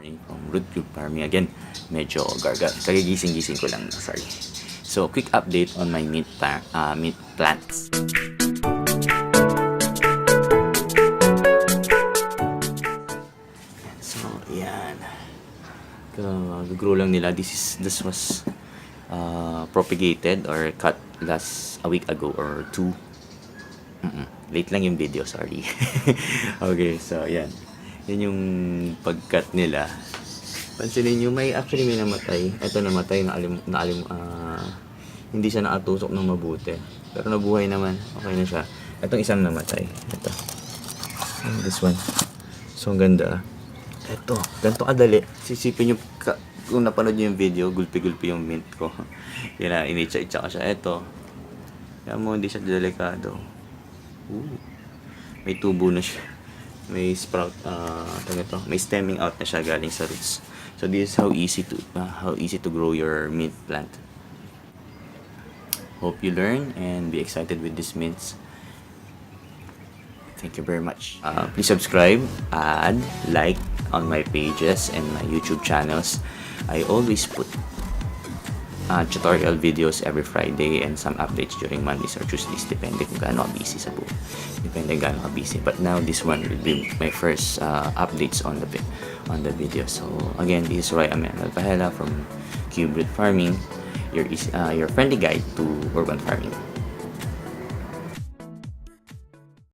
morning from root group farming. Again, medyo gargat. Kagigising-gising ko lang. Sorry. So, quick update on my meat plants. So, yan. Grow lang nila. This was propagated or cut a week ago or 2. Late lang yung video, sorry. Okay, so yan. Yan yung pagkat nila. Pansinin nyo, actually may namatay. Ito namatay, hindi siya nakatusok ng mabuti. Pero nabuhay naman, okay na siya. Itong isang namatay. Ito. This one. So, ang ganda. Ito, ganito kadali. Sisipin nyo, kung napanood nyo yung video, gulpi-gulpi yung mint ko. Yan na, initsa-itsa ka siya. Ito. Yan mo, hindi siya delikado. May tubo na siya. May sprout, may stemming out na siya galing sa roots. So this is how easy to grow your mint plant. Hope you learn and be excited with these mints. Thank you very much. Please subscribe, add, like on my pages and my YouTube channels. I always put tutorial videos every Friday and some updates during Mondays or Tuesdays, depende kung gaano ka busy sa buhay. Depende kung gaano ka busy. But now this one will be my first updates on the video. So again, this is Roy Emanuel Pajela from Cube Root Farming, your friendly guide to urban farming.